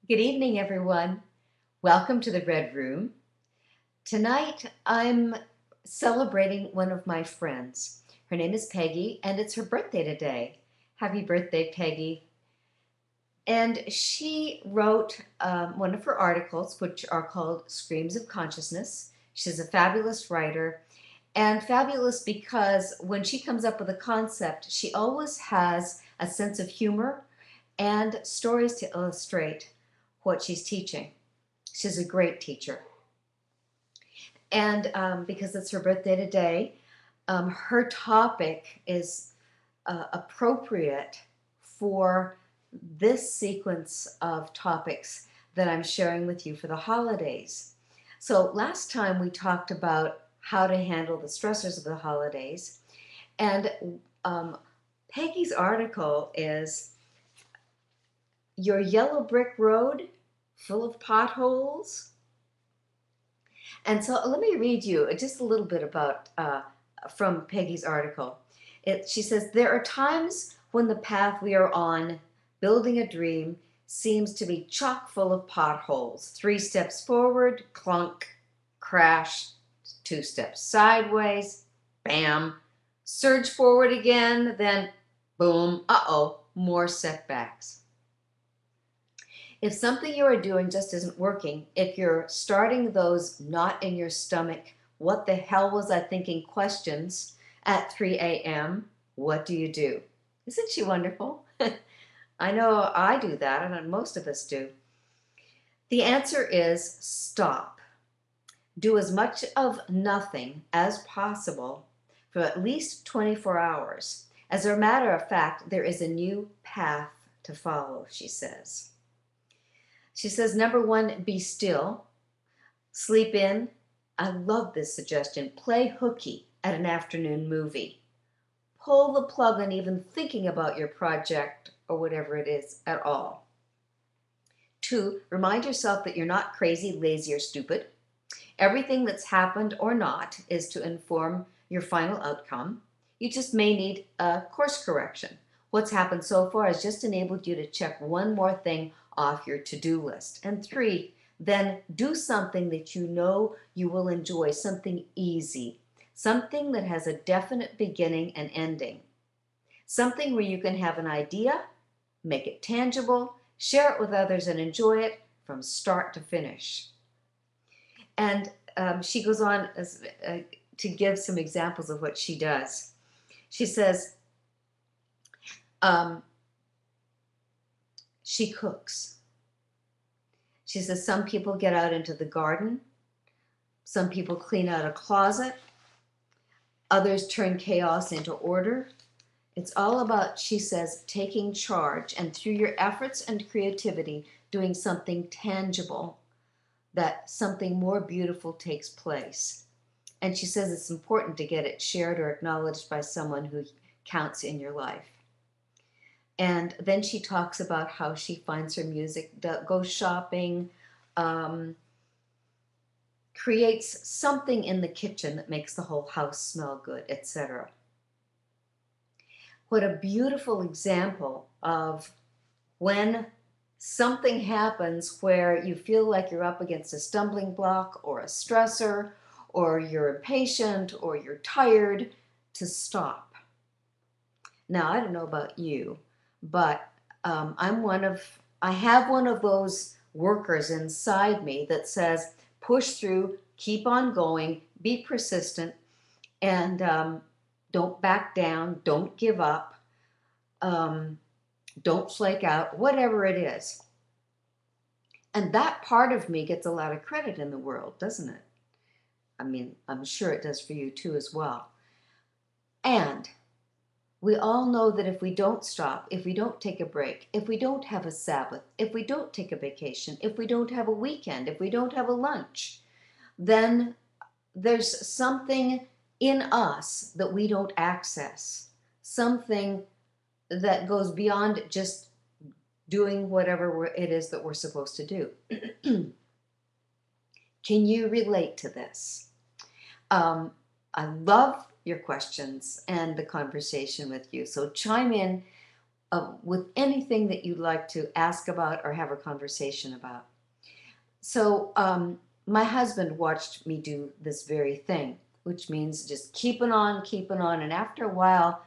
Good evening, everyone. Welcome to the Red Room. Tonight, I'm celebrating one of my friends. Her name is Peggy, and it's her birthday today. Happy birthday, Peggy. And she wrote one of her articles, which are called Screams of Consciousness. She's a fabulous writer, and fabulous because when she comes up with a concept, she always has a sense of humor and stories to illustrate what she's teaching. She's a great teacher. And because it's her birthday today, her topic is appropriate for this sequence of topics that I'm sharing with you for the holidays. So last time we talked about how to handle the stressors of the holidays, and Peggy's article is Your Yellow Brick Road Full of Potholes. And so let me read you just a little bit about from Peggy's article. She says, there are times when the path we are on, building a dream, seems to be chock full of potholes. 3 steps forward, clunk, crash, 2 steps sideways, bam, surge forward again, then boom, uh-oh, more setbacks. If something you are doing just isn't working, if you're starting those knot in your stomach, what the hell was I thinking questions at 3 a.m., what do you do? Isn't she wonderful? I know I do that, and most of us do. The answer is stop. Do as much of nothing as possible for at least 24 hours. As a matter of fact, there is a new path to follow, she says. She says, number 1, be still, sleep in. I love this suggestion. Play hooky at an afternoon movie. Pull the plug on even thinking about your project or whatever it is at all. 2, remind yourself that you're not crazy, lazy, or stupid. Everything that's happened or not is to inform your final outcome. You just may need a course correction. What's happened so far has just enabled you to check one more thing off your to-do list. And 3, then do something that you know you will enjoy, something easy, something that has a definite beginning and ending, something where you can have an idea, make it tangible, share it with others, and enjoy it from start to finish. And she goes on to give some examples of what she does. She says, she cooks. She says some people get out into the garden. Some people clean out a closet. Others turn chaos into order. It's all about, she says, taking charge and through your efforts and creativity, doing something tangible, that something more beautiful takes place. And she says it's important to get it shared or acknowledged by someone who counts in your life. And then she talks about how she finds her music, goes shopping, creates something in the kitchen that makes the whole house smell good, etc. What a beautiful example of when something happens where you feel like you're up against a stumbling block or a stressor, or you're impatient, or you're tired, to stop. Now, I don't know about you, but I have one of those workers inside me that says, push through, keep on going, be persistent, and don't back down, don't give up, don't flake out, whatever it is. And that part of me gets a lot of credit in the world, doesn't it? I mean, I'm sure it does for you too as well. And we all know that if we don't stop, if we don't take a break, if we don't have a Sabbath, if we don't take a vacation, if we don't have a weekend, if we don't have a lunch, then there's something in us that we don't access, something that goes beyond just doing whatever it is that we're supposed to do. Can you relate to this? I love your questions and the conversation with you. So chime in with anything that you'd like to ask about or have a conversation about. So my husband watched me do this very thing, which means just keeping on. And after a while,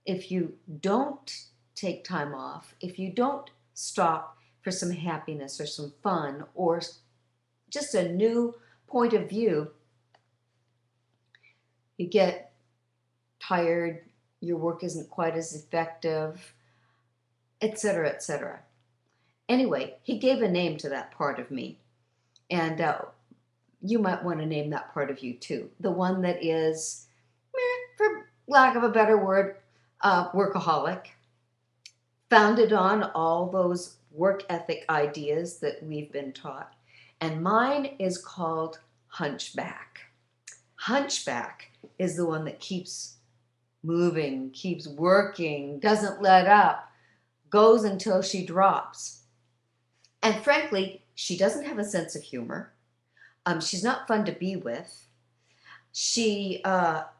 if you don't take time off, if you don't stop for some happiness or some fun or just a new point of view, you get tired, your work isn't quite as effective, etc., etc. Anyway, he gave a name to that part of me. And you might want to name that part of you too. The one that is, for lack of a better word, workaholic, founded on all those work ethic ideas that we've been taught. And mine is called hunchback. Hunchback is the one that keeps moving, keeps working, doesn't let up, goes until she drops. And frankly, she doesn't have a sense of humor. She's not fun to be with. She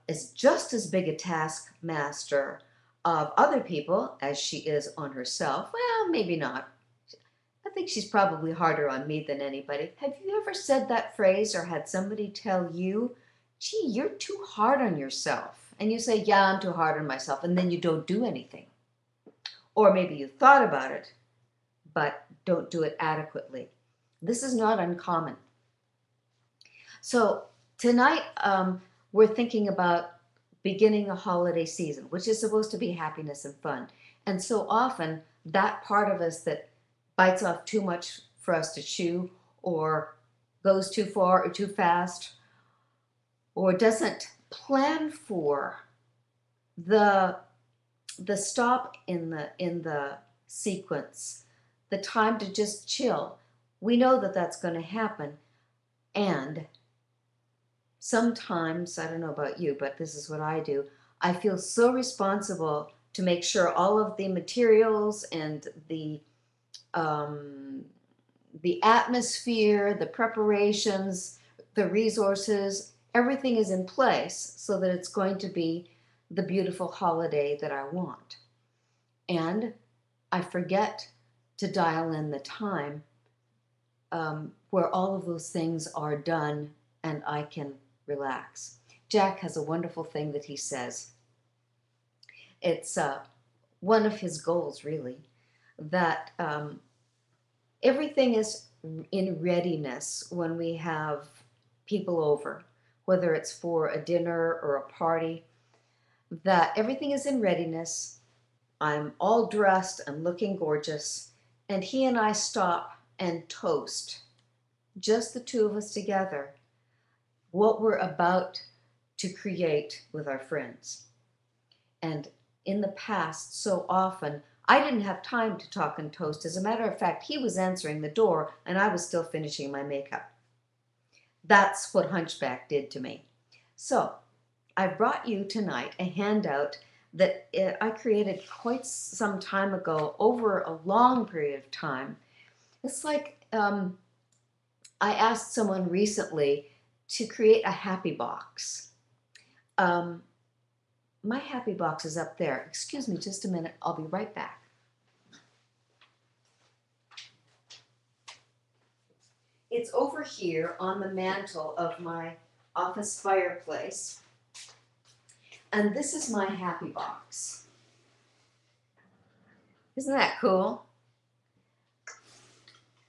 is just as big a taskmaster of other people as she is on herself. Well, maybe not. I think she's probably harder on me than anybody. Have you ever said that phrase or had somebody tell you, gee, you're too hard on yourself? And you say, yeah, I'm too hard on myself, and then you don't do anything. Or maybe you thought about it, but don't do it adequately. This is not uncommon. So tonight we're thinking about beginning a holiday season, which is supposed to be happiness and fun. And so often that part of us that bites off too much for us to chew, or goes too far or too fast, or doesn't plan for the stop in the sequence, the time to just chill. We know that that's going to happen. And sometimes, I don't know about you, but this is what I do. I feel so responsible to make sure all of the materials and the atmosphere, the preparations, the resources, everything is in place so that it's going to be the beautiful holiday that I want. And I forget to dial in the time where all of those things are done and I can relax. Jack has a wonderful thing that he says. It's one of his goals, really, that everything is in readiness when we have people over, whether it's for a dinner or a party, that everything is in readiness. I'm all dressed and looking gorgeous, and he and I stop and toast, just the two of us together, what we're about to create with our friends. And in the past, so often, I didn't have time to talk and toast. As a matter of fact, he was answering the door and I was still finishing my makeup. That's what Hunchback did to me. So I brought you tonight a handout that I created quite some time ago, over a long period of time. It's like I asked someone recently to create a happy box. My happy box is up there. Excuse me just a minute. I'll be right back. It's over here on the mantle of my office fireplace. And this is my happy box. Isn't that cool?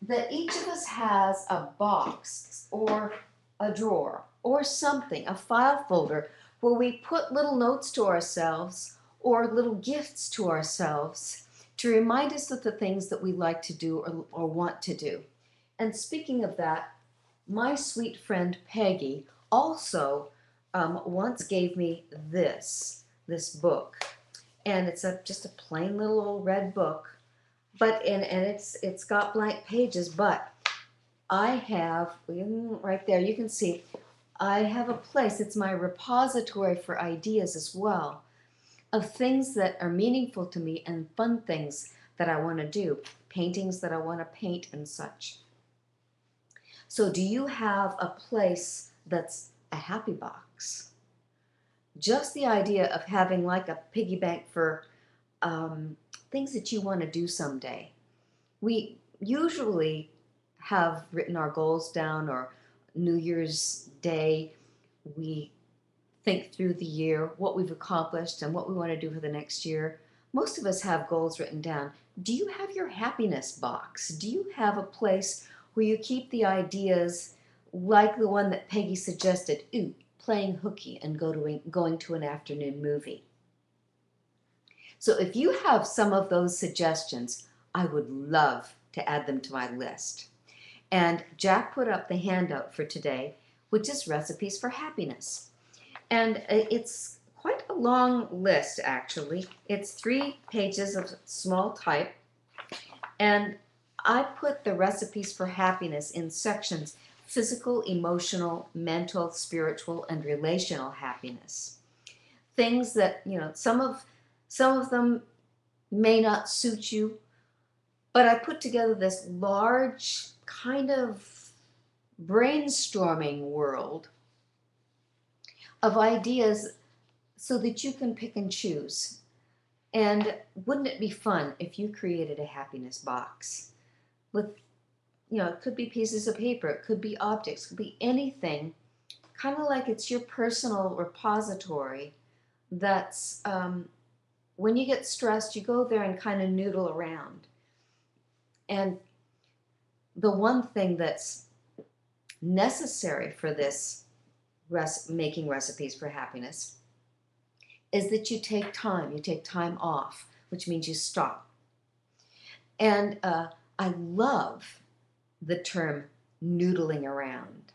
That each of us has a box or a drawer or something, a file folder, where we put little notes to ourselves or little gifts to ourselves to remind us of the things that we like to do or want to do. And speaking of that, my sweet friend Peggy also once gave me this book. And it's just a plain little old red book, but it's got blank pages, but I have, right there, you can see, I have a place, it's my repository for ideas as well, of things that are meaningful to me and fun things that I want to do, paintings that I want to paint and such. So do you have a place that's a happy box? Just the idea of having like a piggy bank for things that you want to do someday. We usually have written our goals down, or New Year's Day, we think through the year, what we've accomplished and what we want to do for the next year. Most of us have goals written down. Do you have your happiness box? Do you have a place where you keep the ideas like the one that Peggy suggested, playing hooky and going to an afternoon movie? So if you have some of those suggestions, I would love to add them to my list. And Jack put up the handout for today, which is recipes for happiness. And it's quite a long list, actually. It's 3 pages of small type. And I put the recipes for happiness in sections: physical, emotional, mental, spiritual, and relational happiness. Things that, some of them may not suit you, but I put together this large kind of brainstorming world of ideas so that you can pick and choose. And wouldn't it be fun if you created a happiness box with, it could be pieces of paper, it could be objects, it could be anything, kind of like it's your personal repository that's, when you get stressed, you go there and kind of noodle around. And the one thing that's necessary for this making recipes for happiness is that you take time off, which means you stop. And I love the term noodling around.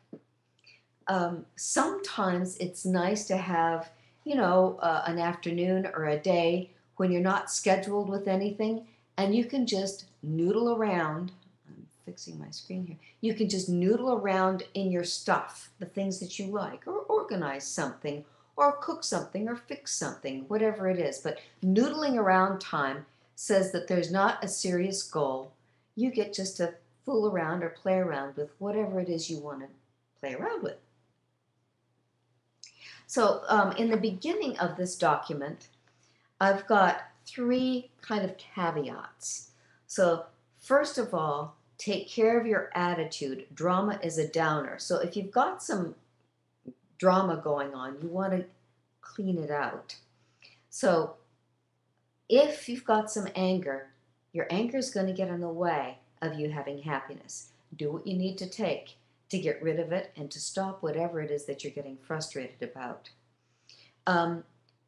Sometimes it's nice to have, an afternoon or a day when you're not scheduled with anything, and you can just noodle around. I'm fixing my screen here. You can just noodle around in your stuff, the things that you like, or organize something, or cook something, or fix something, whatever it is. But noodling around time says that there's not a serious goal. You get just to fool around or play around with whatever it is you want to play around with. So in the beginning of this document, I've got 3 kind of caveats. So first of all, take care of your attitude. Drama is a downer. So if you've got some drama going on, you want to clean it out. So if you've got some anger, your anger is going to get in the way of you having happiness. Do what you need to take to get rid of it and to stop whatever it is that you're getting frustrated about.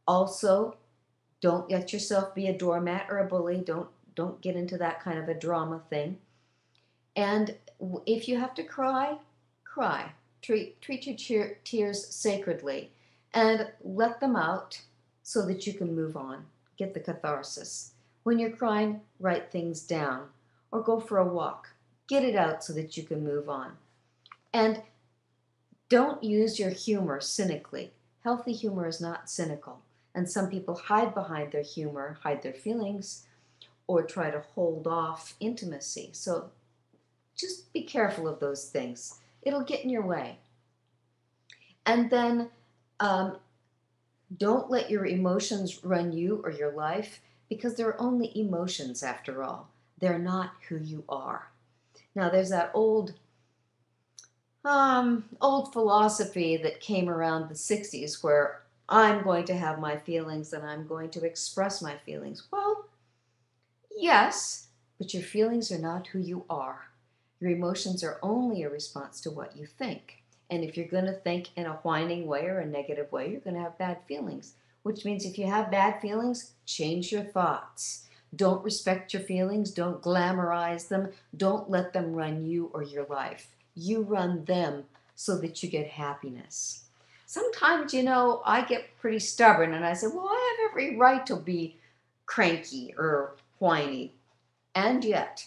Also, don't let yourself be a doormat or a bully. Don't get into that kind of a drama thing. And if you have to cry, cry. Treat your tears sacredly and let them out so that you can move on. Get the catharsis. When you're crying, write things down or go for a walk. Get it out so that you can move on. And don't use your humor cynically. Healthy humor is not cynical. And some people hide behind their humor, hide their feelings, or try to hold off intimacy. So just be careful of those things. It'll get in your way. And then don't let your emotions run you or your life, because they're only emotions after all. They're not who you are. Now there's that old philosophy that came around the 60s where I'm going to have my feelings and I'm going to express my feelings. Well, yes, but your feelings are not who you are. Your emotions are only a response to what you think. And if you're going to think in a whining way or a negative way, you're going to have bad feelings, which means if you have bad feelings, change your thoughts. Don't respect your feelings. Don't glamorize them. Don't let them run you or your life. You run them so that you get happiness. Sometimes, I get pretty stubborn and I say, well, I have every right to be cranky or whiny. And yet,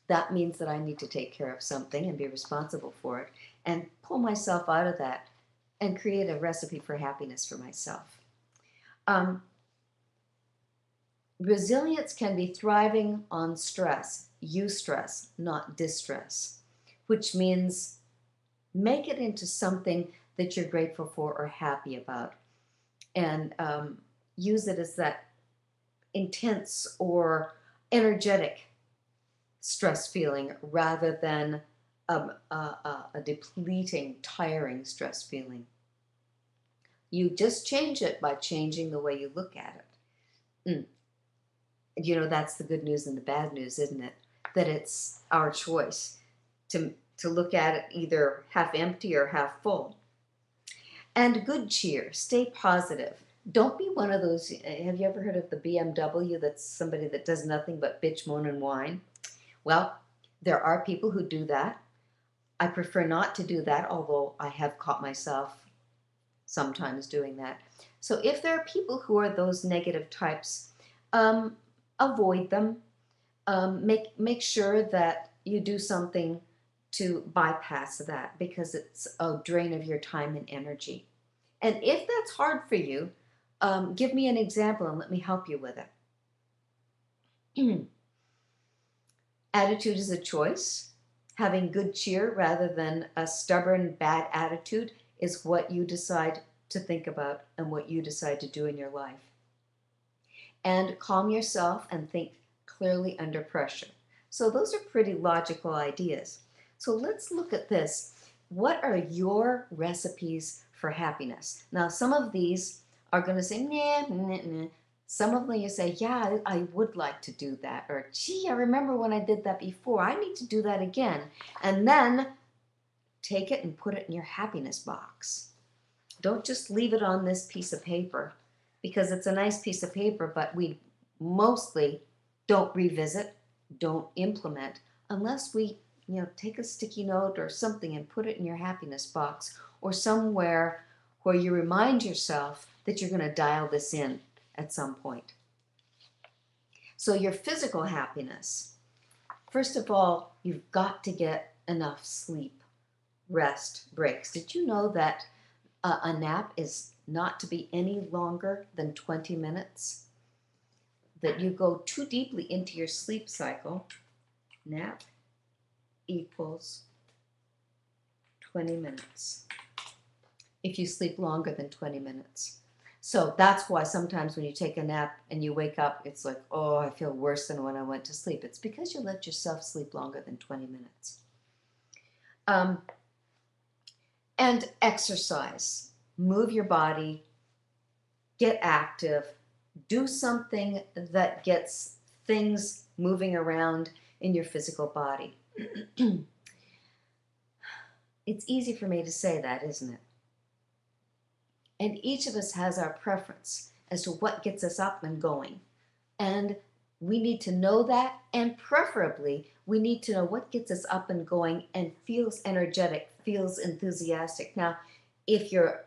that means that I need to take care of something and be responsible for it and pull myself out of that and create a recipe for happiness for myself. Resilience can be thriving on stress, eustress, not distress, which means make it into something that you're grateful for or happy about, and use it as that intense or energetic stress feeling rather than a depleting, tiring stress feeling. You just change it by changing the way you look at it. You know, that's the good news and the bad news, isn't it? That it's our choice to look at it either half empty or half full. And good cheer, stay positive. Don't be one of those, have you ever heard of the BMW? That's somebody that does nothing but bitch, moan, and whine. Well, there are people who do that. I prefer not to do that, although I have caught myself sometimes doing that. So if there are people who are those negative types, avoid them. Make sure that you do something to bypass that, because it's a drain of your time and energy. And if that's hard for you, give me an example and let me help you with it. Attitude is a choice. Having good cheer rather than a stubborn bad attitude is what you decide to think about and what you decide to do in your life. And calm yourself and think clearly under pressure. So those are pretty logical ideas. So let's look at this. What are your recipes for happiness? Now, some of these are going to say, nah, nah, nah. Some of them you say, yeah, I would like to do that. Or, gee, I remember when I did that before. I need to do that again. And then take it and put it in your happiness box. Don't just leave it on this piece of paper, because it's a nice piece of paper, but we mostly don't revisit, don't implement, unless we, take a sticky note or something and put it in your happiness box, or somewhere where you remind yourself that you're going to dial this in at some point. So your physical happiness, first of all, you've got to get enough sleep, rest, breaks. Did you know that a nap is not to be any longer than 20 minutes? That you go too deeply into your sleep cycle, nap equals 20 minutes. If you sleep longer than 20 minutes. So that's why sometimes when you take a nap and you wake up, it's like, oh, I feel worse than when I went to sleep. It's because you let yourself sleep longer than 20 minutes. And exercise. Move your body. Get active. Do something that gets things moving around in your physical body. It's easy for me to say that, isn't it? And each of us has our preference as to what gets us up and going. And we need to know that, and preferably, we need to know what gets us up and going and feels energetic, feels enthusiastic. Now, if you're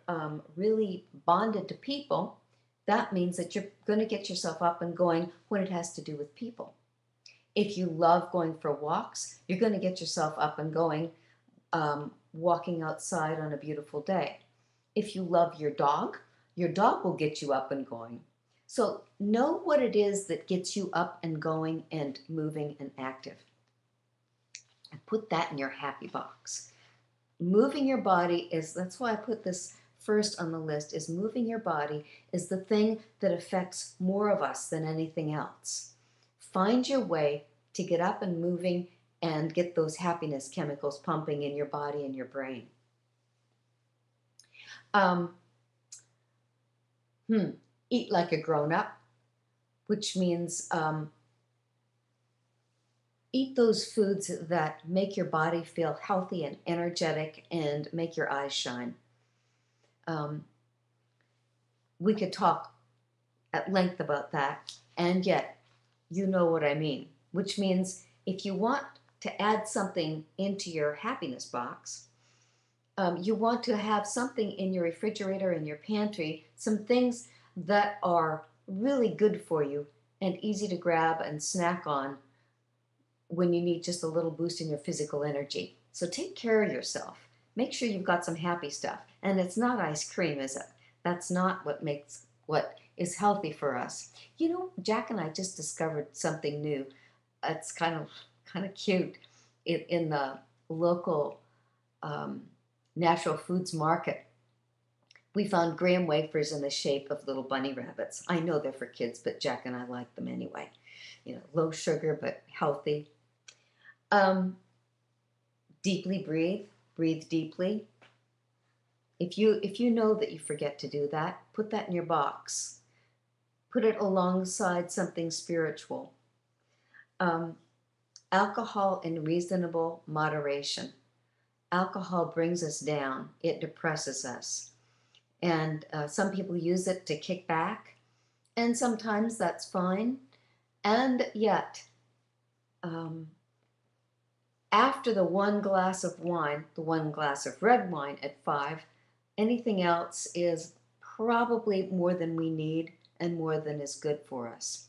really bonded to people, that means that you're going to get yourself up and going when it has to do with people. If you love going for walks, you're going to get yourself up and going walking outside on a beautiful day. If you love your dog will get you up and going. So know what it is that gets you up and going and moving and active. And put that in your happy box. Moving your body that's why I put this first on the list, is moving your body is the thing that affects more of us than anything else. Find your way to get up and moving and get those happiness chemicals pumping in your body and your brain. Eat like a grown-up, which means eat those foods that make your body feel healthy and energetic and make your eyes shine. We could talk at length about that, and yet you know what I mean, which means if you want to add something into your happiness box, you want to have something in your refrigerator, in your pantry, some things that are really good for you and easy to grab and snack on when you need just a little boost in your physical energy. So take care of yourself. Make sure you've got some happy stuff. And it's not ice cream, is it? That's not what is healthy for us. You know, Jack and I just discovered something new. It's kind of cute. In the local natural foods market, We found graham wafers in the shape of little bunny rabbits. I know they're for kids, but Jack and I like them anyway. You know, low sugar but healthy. Um, Deeply breathe. Breathe deeply. If you know that you forget to do that, put that in your box. Put it alongside something spiritual. Um, Alcohol in reasonable moderation. Alcohol brings us down. It depresses us. And some people use it to kick back. And sometimes that's fine. And yet, um, after the one glass of wine, the one glass of red wine at 5, anything else is probably more than we need and more than is good for us.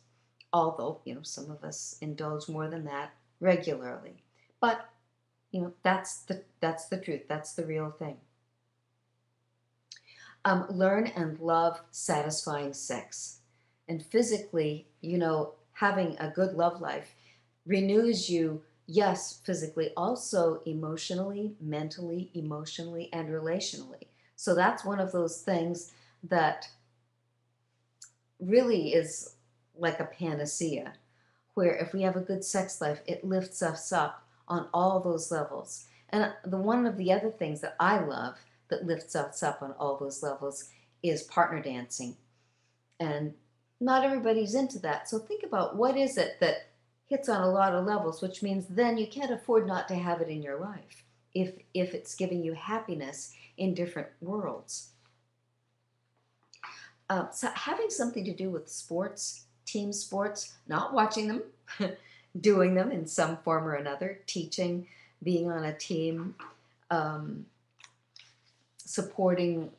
Although, you know, some of us indulge more than that regularly. But, you know, that's the truth. That's the real thing. Learn and love satisfying sex. And physically, you know, having a good love life renews you, yes, physically, also emotionally, mentally, emotionally, and relationally. So that's one of those things that really is like a panacea, where if we have a good sex life, it lifts us up on all those levels. And one of the other things that I love that lifts us up on all those levels is partner dancing. And not everybody's into that. So think about what is it that hits on a lot of levels, which means then you can't afford not to have it in your life if it's giving you happiness in different worlds. So having something to do with sports, team sports, not watching them, doing them in some form or another, teaching, being on a team, supporting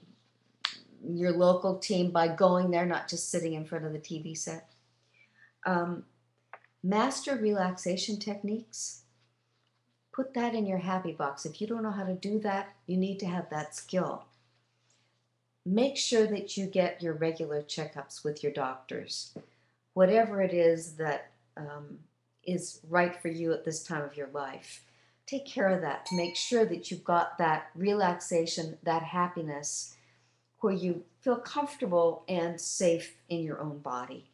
your local team by going there, not just sitting in front of the TV set. Master relaxation techniques. Put that in your happy box. If you don't know how to do that, you need to have that skill. Make sure that you get your regular checkups with your doctors. Whatever it is that is right for you at this time of your life. Take care of that to make sure that you've got that relaxation, that happiness, where you feel comfortable and safe in your own body.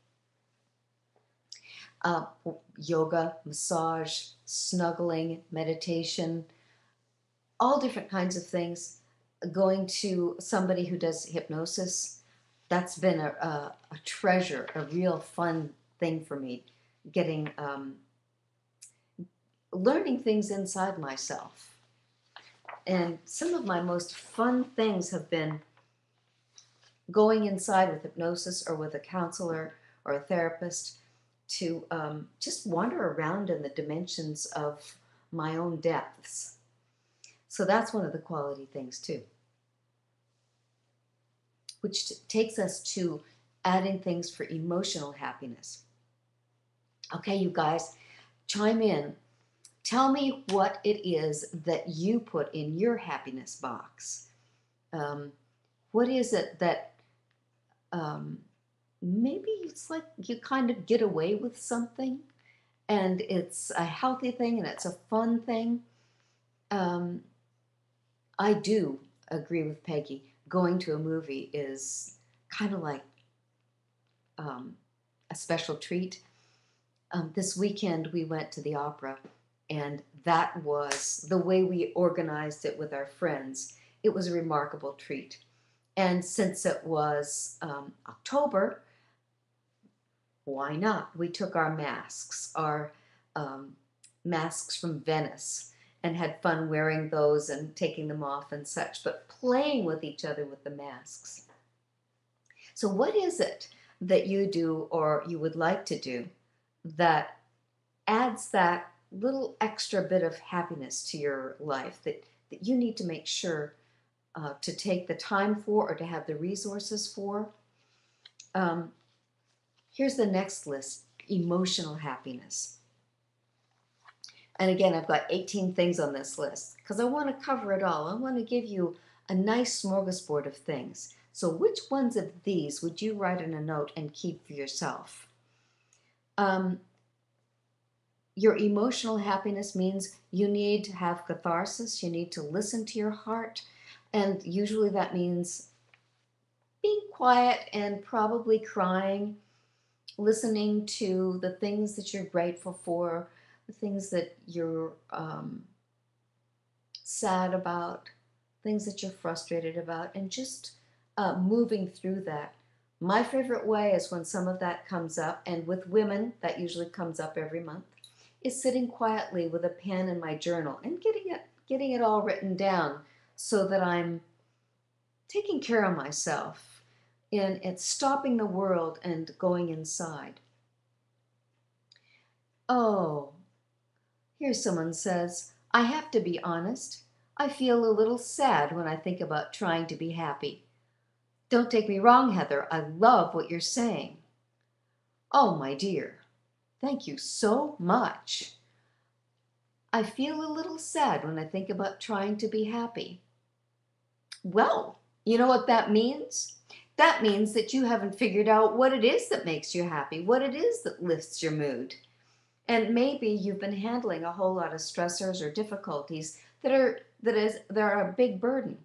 Yoga, massage, snuggling, meditation, all different kinds of things. Going to somebody who does hypnosis, that's been a treasure, a real fun thing for me. Getting, learning things inside myself. And some of my most fun things have been going inside with hypnosis or with a counselor or a therapist to just wander around in the dimensions of my own depths. So that's one of the quality things too, which takes us to adding things for emotional happiness. Okay, you guys, chime in. Tell me what it is that you put in your happiness box. What is it that maybe it's like you kind of get away with something and it's a healthy thing and it's a fun thing? I do agree with Peggy. Going to a movie is kind of like a special treat. This weekend we went to the opera, and that was the way we organized it with our friends. It was a remarkable treat. And since it was October, why not? We took our masks from Venice, and had fun wearing those and taking them off and such, but playing with each other with the masks. So what is it that you do or you would like to do that adds that little extra bit of happiness to your life that you need to make sure to take the time for or to have the resources for? Here's the next list: emotional happiness. And again, I've got 18 things on this list because I want to cover it all. I want to give you a nice smorgasbord of things. So which ones of these would you write in a note and keep for yourself? Your emotional happiness means you need to have catharsis. You need to listen to your heart. And usually that means quiet and probably crying, listening to the things that you're grateful for, the things that you're sad about, things that you're frustrated about, and just moving through that. My favorite way is when some of that comes up, and with women, that usually comes up every month, is sitting quietly with a pen in my journal and getting it all written down so that I'm taking care of myself and it's stopping the world and going inside. Oh, here someone says, I have to be honest. I feel a little sad when I think about trying to be happy. Don't take me wrong, Heather. I love what you're saying. Oh, my dear, thank you so much. I feel a little sad when I think about trying to be happy. Well, you know what that means? That means that you haven't figured out what it is that makes you happy, what it is that lifts your mood. And maybe you've been handling a whole lot of stressors or difficulties that are a big burden.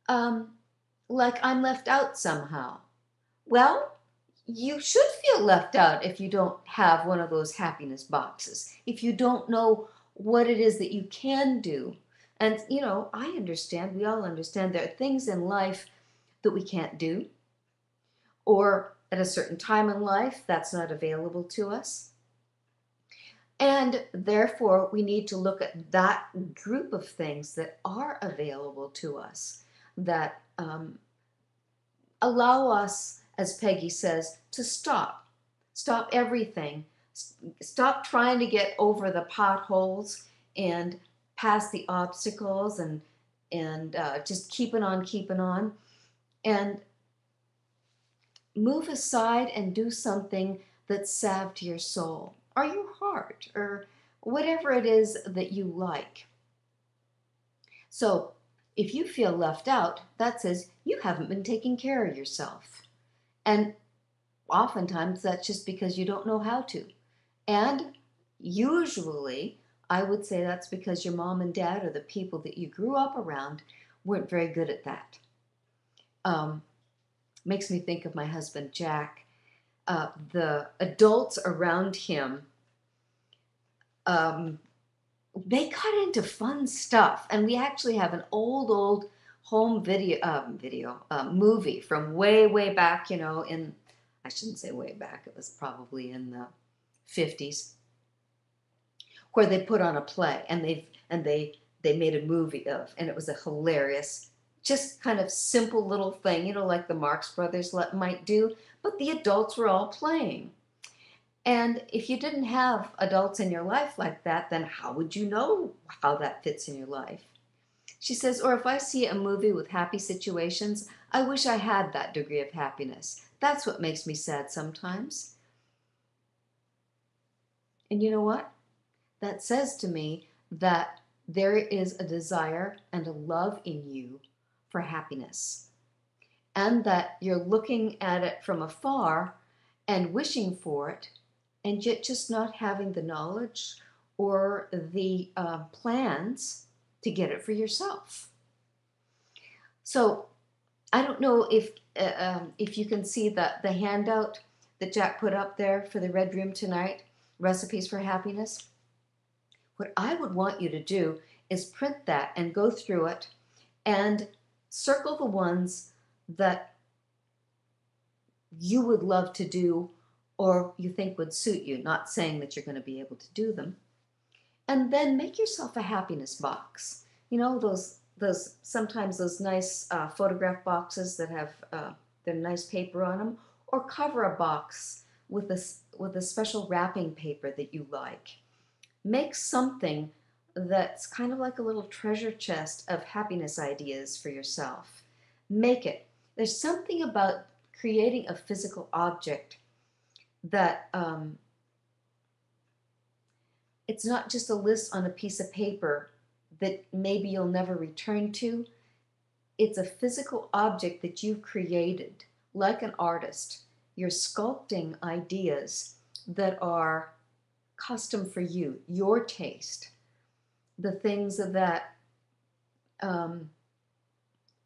Like I'm left out somehow. Well, you should feel left out if you don't have one of those happiness boxes, if you don't know what it is that you can do. And, you know, I understand, we all understand there are things in life that we can't do, or at a certain time in life that's not available to us. And therefore, we need to look at that group of things that are available to us, that allow us, as Peggy says, to stop. Stop everything. Stop trying to get over the potholes and past the obstacles and just keeping on, and move aside and do something that's salve to your soul or your heart or whatever it is that you like. So if you feel left out, that says you haven't been taking care of yourself. And oftentimes that's just because you don't know how to. And usually I would say that's because your mom and dad or the people that you grew up around weren't very good at that. Makes me think of my husband, Jack. The adults around him, they got into fun stuff. And we actually have an old home movie from way back, you know, I shouldn't say way back, it was probably in the 50s, where they put on a play and they made a movie of, and it was a hilarious, just kind of simple little thing, you know, like the Marx Brothers might do, but the adults were all playing. And if you didn't have adults in your life like that, then how would you know how that fits in your life? She says, or if I see a movie with happy situations, I wish I had that degree of happiness. That's what makes me sad sometimes. And you know what? That says to me that there is a desire and a love in you for happiness, and that you're looking at it from afar and wishing for it, and yet just not having the knowledge or the plans to get it for yourself. So I don't know if you can see the handout that Jack put up there for the Red Room tonight, Recipes for Happiness. What I would want you to do is print that and go through it and circle the ones that you would love to do or you think would suit you, not saying that you're going to be able to do them. And then make yourself a happiness box. You know, sometimes those nice photograph boxes that have the nice paper on them, or cover a box with a special wrapping paper that you like. Make something that's kind of like a little treasure chest of happiness ideas for yourself. Make it. There's something about creating a physical object that it's not just a list on a piece of paper that maybe you'll never return to. It's a physical object that you've created, like an artist. You're sculpting ideas that are custom for you, your taste, the things that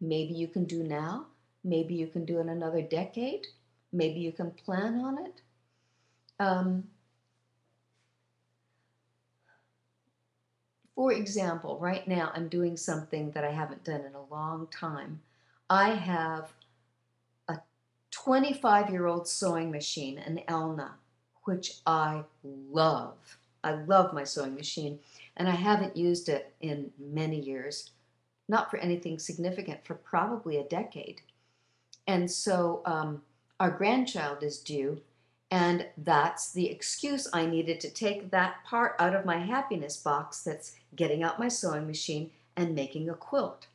maybe you can do now, Maybe you can do it another decade. Maybe you can plan on it. For example, right now I'm doing something that I haven't done in a long time. I have a 25-year-old sewing machine, an Elna, which I love. I love my sewing machine, and I haven't used it in many years, not for anything significant, for probably a decade. And so our grandchild is due, and that's the excuse I needed to take that part out of my happiness box that's getting out my sewing machine and making a quilt.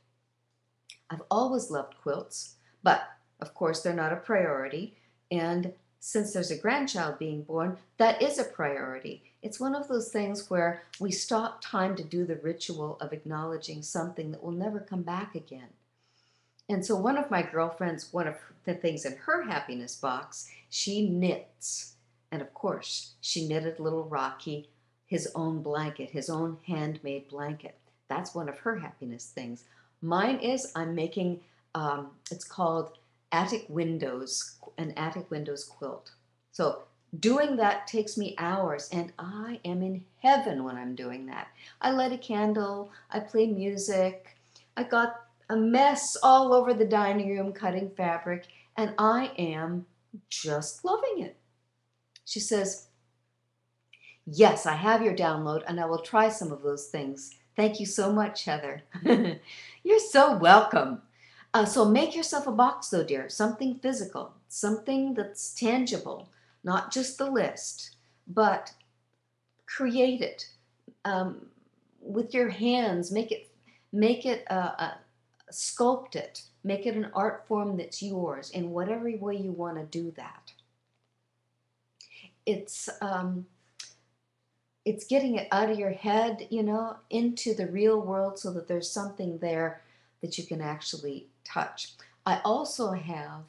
I've always loved quilts, but of course they're not a priority. And since there's a grandchild being born, that is a priority. It's one of those things where we stop time to do the ritual of acknowledging something that will never come back again. And so one of my girlfriends, one of the things in her happiness box, she knits. And of course, she knitted little Rocky his own blanket, his own handmade blanket. That's one of her happiness things. Mine is I'm making, it's called attic windows, an attic windows quilt. So doing that takes me hours, and I am in heaven when I'm doing that. I light a candle, I play music, I got a mess all over the dining room cutting fabric, and I am just loving it. She says, yes, I have your download, and I will try some of those things. Thank you so much, Heather. You're so welcome. So make yourself a box, though, dear, something physical, something that's tangible, not just the list, but create it with your hands. Make it sculpt it, make it an art form that's yours in whatever way you want to do that. It's getting it out of your head, you know, into the real world so that there's something there that you can actually touch. I also have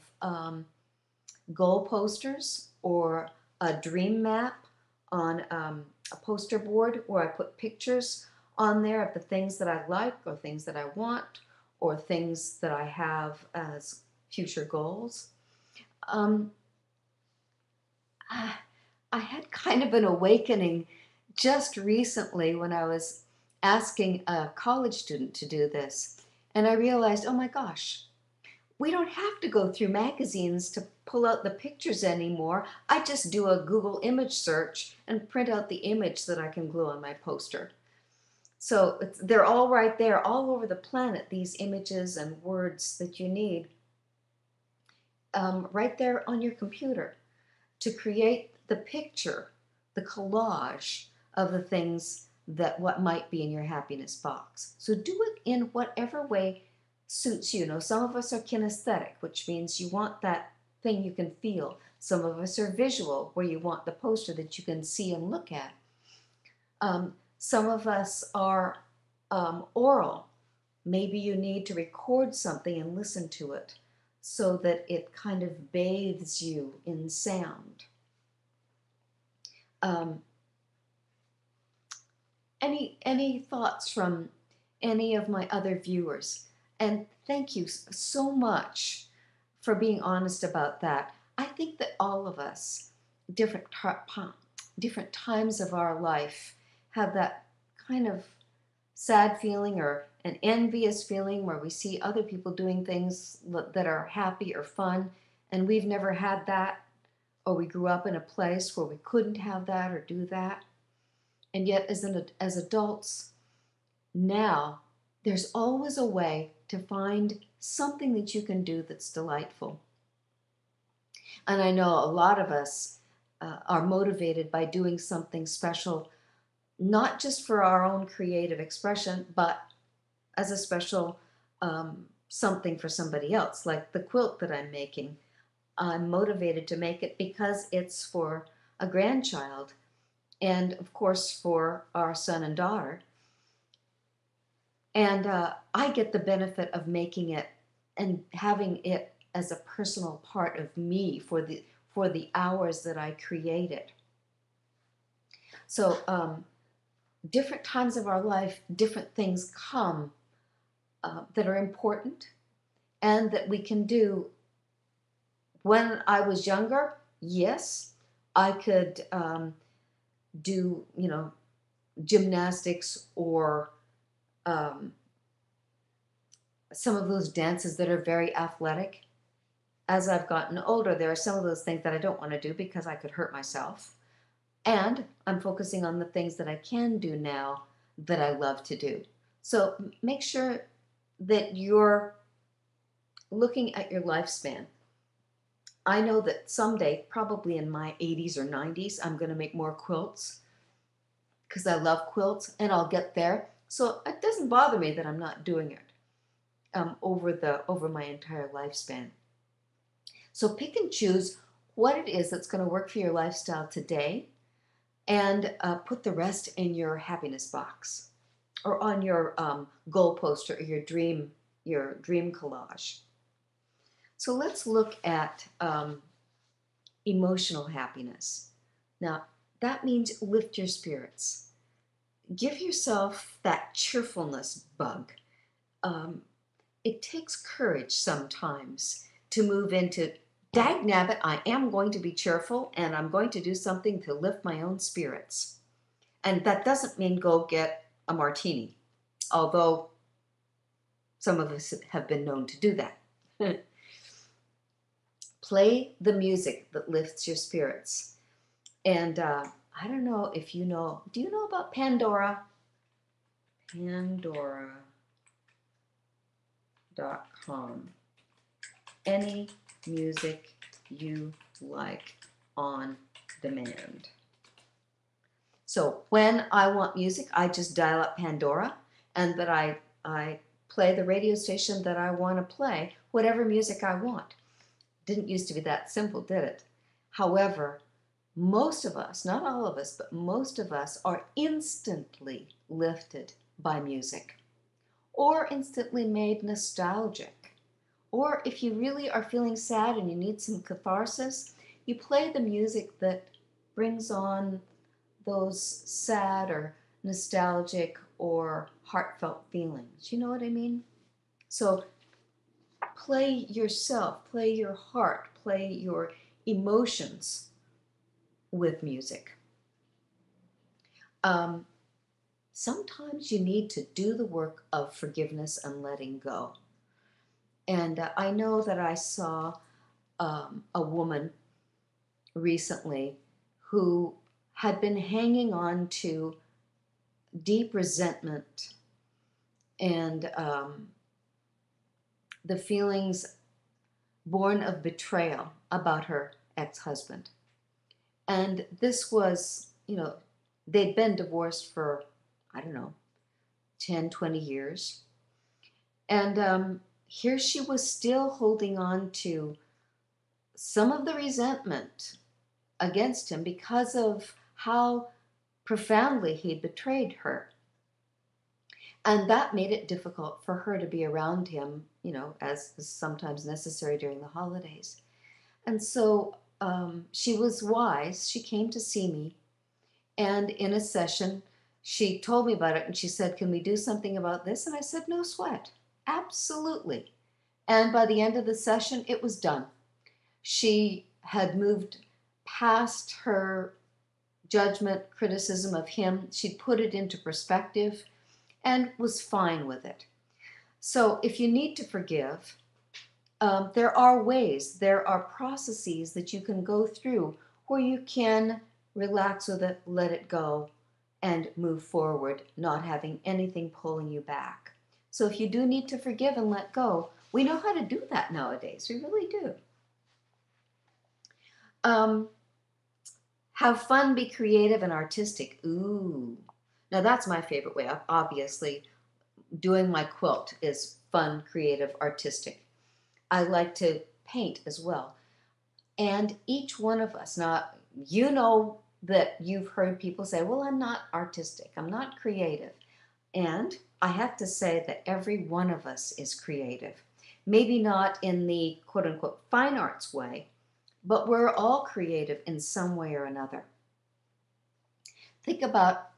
goal posters or a dream map on a poster board where I put pictures on there of the things that I like or things that I want or things that I have as future goals. I had kind of an awakening just recently when I was asking a college student to do this. And I realized, oh my gosh, we don't have to go through magazines to pull out the pictures anymore. I just do a Google image search and print out the image that I can glue on my poster. So they're all right there, all over the planet, these images and words that you need, right there on your computer to create the picture, the collage of the things that what might be in your happiness box. So do it in whatever way suits you. You know, some of us are kinesthetic, which means you want that thing you can feel. Some of us are visual, where you want the poster that you can see and look at. Some of us are oral. Maybe you need to record something and listen to it so that it kind of bathes you in sound. Any thoughts from any of my other viewers? And thank you so much for being honest about that. I think that all of us, different times of our life, have that kind of sad feeling or an envious feeling where we see other people doing things that are happy or fun, and we've never had that, or we grew up in a place where we couldn't have that or do that. And yet as adults now, there's always a way to find something that you can do that's delightful. And I know a lot of us are motivated by doing something special, not just for our own creative expression, but as a special something for somebody else, like the quilt that I'm making. I'm motivated to make it because it's for a grandchild and, of course, for our son and daughter. And I get the benefit of making it and having it as a personal part of me for the hours that I create it. So different times of our life, different things come that are important, and that we can do. When I was younger, yes, I could do, gymnastics or um, some of those dances that are very athletic. As I've gotten older, there are some of those things that I don't want to do because I could hurt myself. And I'm focusing on the things that I can do now that I love to do. So make sure that you're looking at your lifespan. I know that someday, probably in my 80s or 90s, I'm going to make more quilts because I love quilts, and I'll get there. So it doesn't bother me that I'm not doing it over my entire lifespan. So pick and choose what it is that's going to work for your lifestyle today, and put the rest in your happiness box or on your goal poster or your dream collage. So let's look at emotional happiness. Now, that means lift your spirits. Give yourself that cheerfulness bug. It takes courage sometimes to move into, dagnabbit, I am going to be cheerful and I'm going to do something to lift my own spirits. And that doesn't mean go get a martini, although some of us have been known to do that. Play the music that lifts your spirits. And I don't know if you know, do you know about Pandora? Pandora.com. Any music you like on demand. So when I want music, I just dial up Pandora, and that I play the radio station that I want to play, whatever music I want. Didn't used to be that simple, did it? However, most of us, not all of us, but most of us are instantly lifted by music, or instantly made nostalgic. Or if you really are feeling sad and you need some catharsis, you play the music that brings on those sad or nostalgic or heartfelt feelings. You know what I mean? So play yourself, play your heart, play your emotions with music. Sometimes you need to do the work of forgiveness and letting go. And I know that I saw a woman recently who had been hanging on to deep resentment and the feelings born of betrayal about her ex-husband. And this was, they'd been divorced for, I don't know, 10, 20 years. And here she was still holding on to some of the resentment against him because of how profoundly he betrayed her. And that made it difficult for her to be around him, as is sometimes necessary during the holidays. And so she was wise. She came to see me, and in a session, she told me about it, and she said, "Can we do something about this?" And I said, "No sweat. Absolutely." And by the end of the session, it was done. She had moved past her judgment, criticism of him. She'd put it into perspective and was fine with it. So if you need to forgive, there are ways, there are processes that you can go through where you can relax with it, let it go, and move forward, not having anything pulling you back. So if you do need to forgive and let go, we know how to do that nowadays. We really do. Have fun, be creative and artistic. Ooh. Now that's my favorite way. Obviously, doing my quilt is fun, creative, artistic. I like to paint as well. And each one of us, now you know that you've heard people say, well, I'm not artistic, I'm not creative. And I have to say that every one of us is creative. Maybe not in the quote unquote fine arts way, but we're all creative in some way or another. Think about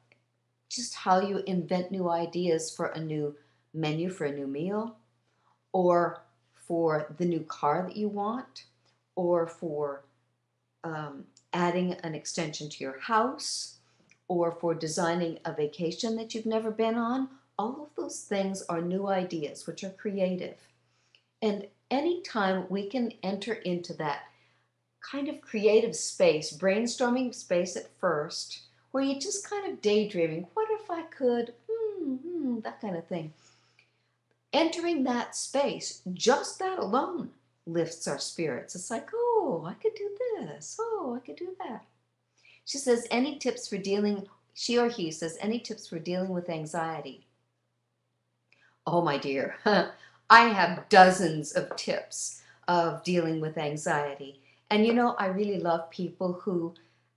just how you invent new ideas for a new menu for a new meal, or for the new car that you want, or for adding an extension to your house, or for designing a vacation that you've never been on. All of those things are new ideas, which are creative. And anytime we can enter into that kind of creative space, brainstorming space at first, where you're just kind of daydreaming, what if I could, that kind of thing. Entering that space, just that alone, lifts our spirits. It's like, oh, I could do this. Oh, I could do that. She says, any tips for dealing, she or he says, any tips for dealing with anxiety? Oh, my dear, I have dozens of tips of dealing with anxiety. And you know, I really love people who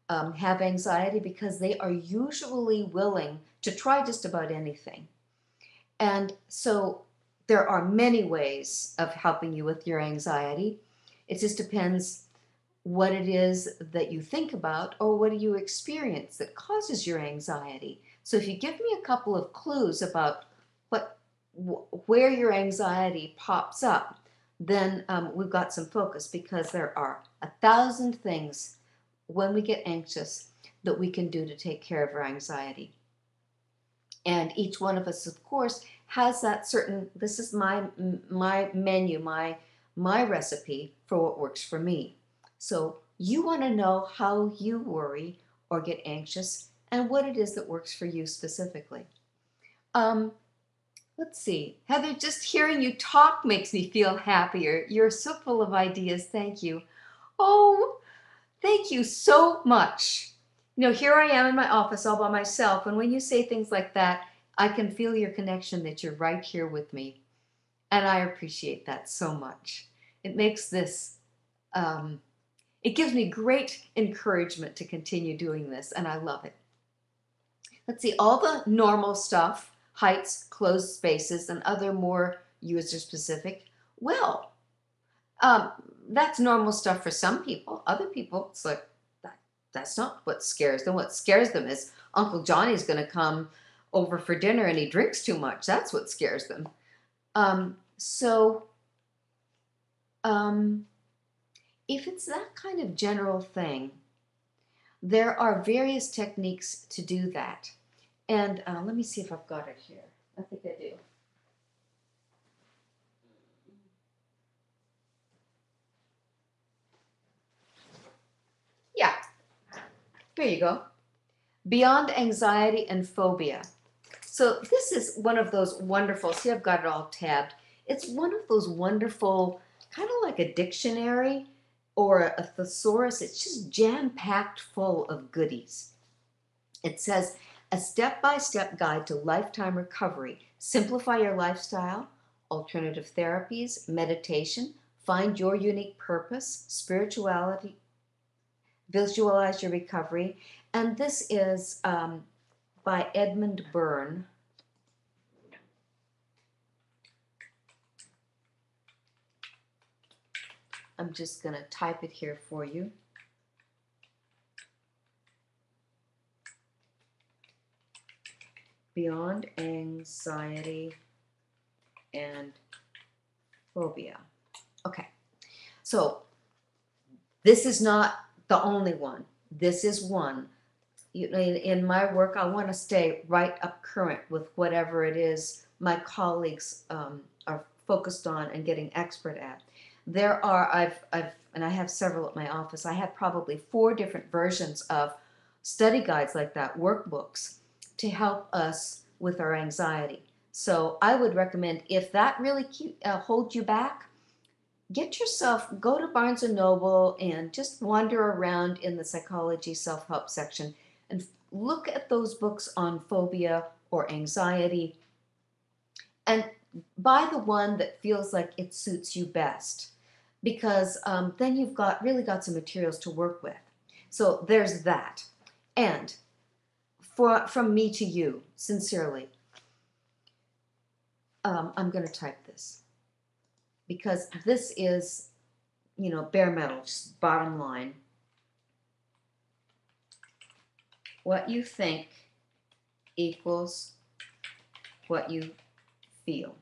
have anxiety because they are usually willing to try just about anything. And so there are many ways of helping you with your anxiety. It just depends what it is that you think about or what do you experience that causes your anxiety. So if you give me a couple of clues about where your anxiety pops up, then we've got some focus, because there are 1,000 things when we get anxious that we can do to take care of our anxiety. And each one of us, of course, has that certain, this is my menu, my recipe for what works for me. So you want to know how you worry or get anxious and what it is that works for you specifically. Let's see. Heather, just hearing you talk makes me feel happier. You're so full of ideas. Thank you. Oh, thank you so much. You know, here I am in my office all by myself, and when you say things like that, I can feel your connection, that you're right here with me. And I appreciate that so much. It makes this, it gives me great encouragement to continue doing this, and I love it. Let's see, all the normal stuff, heights, closed spaces, and other more user-specific. Well, that's normal stuff for some people. Other people, it's like, that's not what scares them. What scares them is Uncle Johnny's going to come over for dinner and he drinks too much. That's what scares them. If it's that kind of general thing, there are various techniques to do that. And let me see if I've got it here. I think I do. Yeah, here you go. Beyond Anxiety and Phobia. So this is one of those wonderful, see, I've got it all tabbed. It's one of those wonderful, kind of like a dictionary or a thesaurus. It's just jam-packed full of goodies. It says, a step-by-step guide to lifetime recovery. Simplify your lifestyle, alternative therapies, meditation, find your unique purpose, spirituality, visualize your recovery. And this is by Edmund Byrne. I'm just going to type it here for you. Beyond Anxiety and Phobia. Okay, so this is not the only one. This is one. In my work, I want to stay right up current with whatever it is my colleagues are focused on and getting expert at. There are, and I have several at my office, I have probably 4 different versions of study guides like that, workbooks, to help us with our anxiety. So I would recommend, if that really holds you back, get yourself, go to Barnes & Noble and just wander around in the psychology self-help section and look at those books on phobia or anxiety and buy the one that feels like it suits you best, because then you've really got some materials to work with. So there's that. And from me to you, sincerely, I'm going to type this, because this is, you know, bare metal, just bottom line. What you think equals what you feel.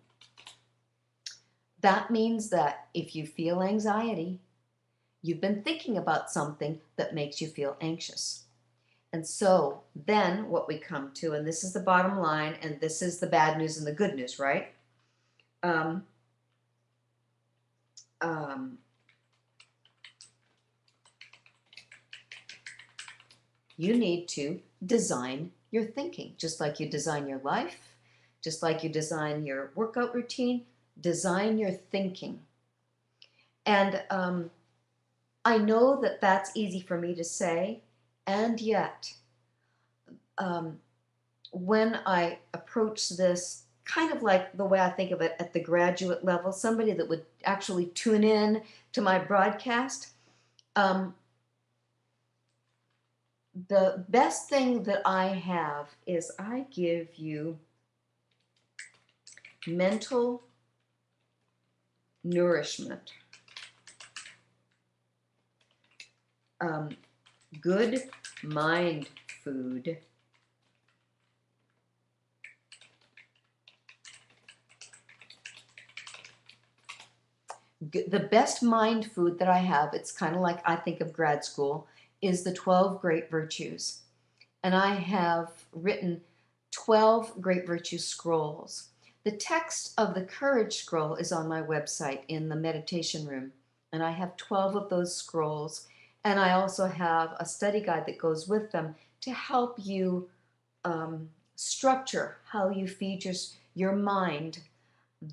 That means that if you feel anxiety, you've been thinking about something that makes you feel anxious. And so then what we come to, and this is the bottom line, and this is the bad news and the good news, right? Um, um, you need to design your thinking, just like you design your life, just like you design your workout routine, design your thinking. And I know that that's easy for me to say, and yet when I approach this kind of like the way I think of it at the graduate level, somebody that would actually tune in to my broadcast, the best thing that I have is I give you mental nourishment, good mind food, the best mind food that I have, it's kind of like I think of grad school, is the 12 Great Virtues. And I have written 12 Great Virtue scrolls. The text of the Courage scroll is on my website in the meditation room. And I have 12 of those scrolls. And I also have a study guide that goes with them to help you structure how you feed your mind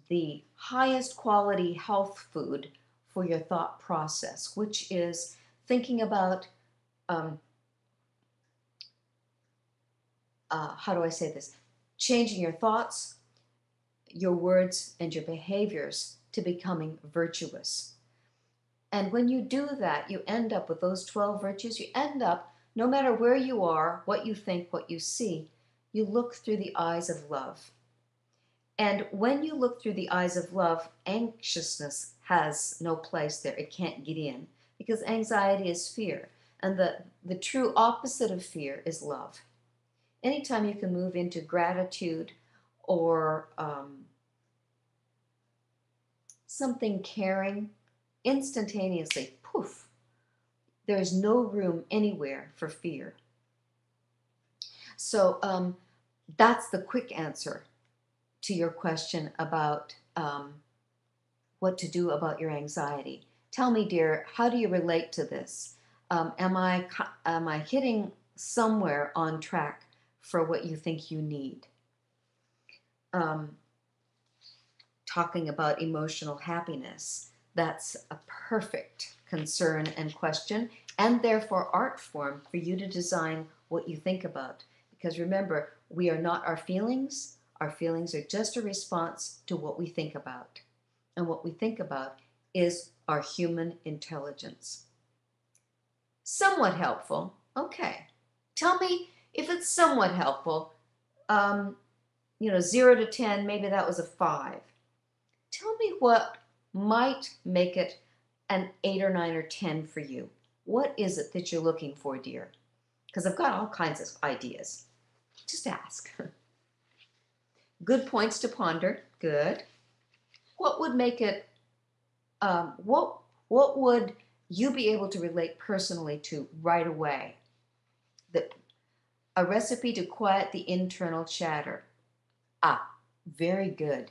the highest quality health food for your thought process, which is thinking about, how do I say this? Changing your thoughts, your words, and your behaviors to becoming virtuous. And when you do that, you end up with those 12 virtues. You end up, no matter where you are, what you think, what you see, you look through the eyes of love. And when you look through the eyes of love, anxiousness has no place there. It can't get in because anxiety is fear. And the true opposite of fear is love. Anytime you can move into gratitude or something caring, instantaneously, poof, there is no room anywhere for fear. So that's the quick answer to your question about what to do about your anxiety. Tell me, dear, how do you relate to this? Am I hitting somewhere on track for what you think you need? Talking about emotional happiness, that's a perfect concern and question, and therefore art form for you to design what you think about. Because remember, we are not our feelings. Our feelings are just a response to what we think about. And what we think about is our human intelligence. Somewhat helpful. Okay. Tell me if it's somewhat helpful. 0 to 10, maybe that was a 5. Tell me what might make it an 8 or 9 or 10 for you. What is it that you're looking for, dear? Because I've got all kinds of ideas. Just ask. Good points to ponder. Good. What would make it, what would you be able to relate personally to right away? A recipe to quiet the internal chatter. Very good.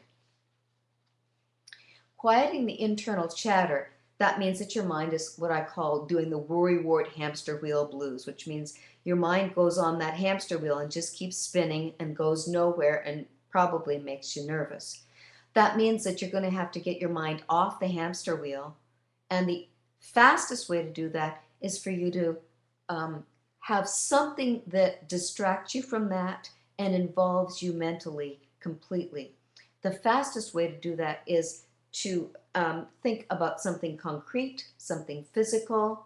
Quieting the internal chatter, that means that your mind is what I call doing the worrywart hamster wheel blues, which means your mind goes on that hamster wheel and just keeps spinning and goes nowhere and probably makes you nervous. That means that you're going to have to get your mind off the hamster wheel, and the fastest way to do that is for you to have something that distracts you from that and involves you mentally completely. The fastest way to do that is to think about something concrete, something physical.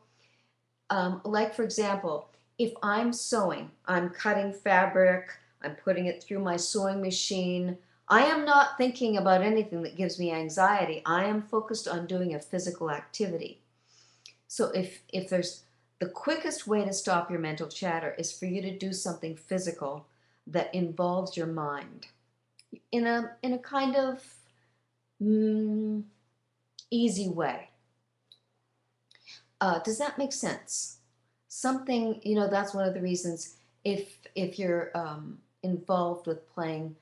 Like, for example, if I'm sewing, I'm cutting fabric, I'm putting it through my sewing machine, I am not thinking about anything that gives me anxiety. I am focused on doing a physical activity. So if there's the quickest way to stop your mental chatter is for you to do something physical that involves your mind in a kind of easy way. Does that make sense? Something, you know, that's one of the reasons if you're involved with playing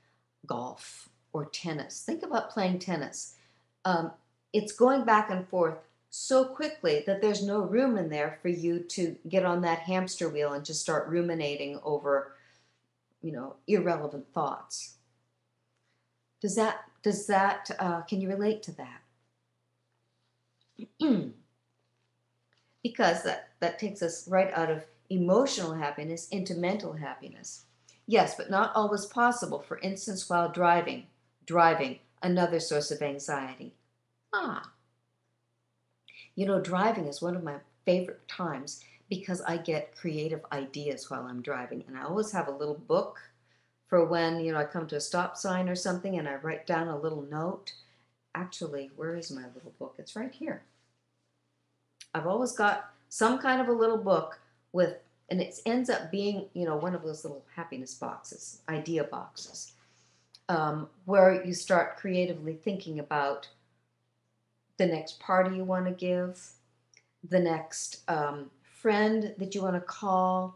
golf or tennis, think about playing tennis. Um, it's going back and forth so quickly that there's no room in there for you to get on that hamster wheel and just start ruminating over, you know, irrelevant thoughts. Can you relate to that? Because that takes us right out of emotional happiness into mental happiness. Yes, but not always possible. For instance, while driving, another source of anxiety. Ah, you know, driving is one of my favorite times because I get creative ideas while I'm driving. And I always have a little book for when, you know, I come to a stop sign or something and I write down a little note. Actually, where is my little book? It's right here. I've always got some kind of a little book with, and it ends up being, you know, one of those little happiness boxes, idea boxes, where you start creatively thinking about the next party you want to give, the next friend that you want to call,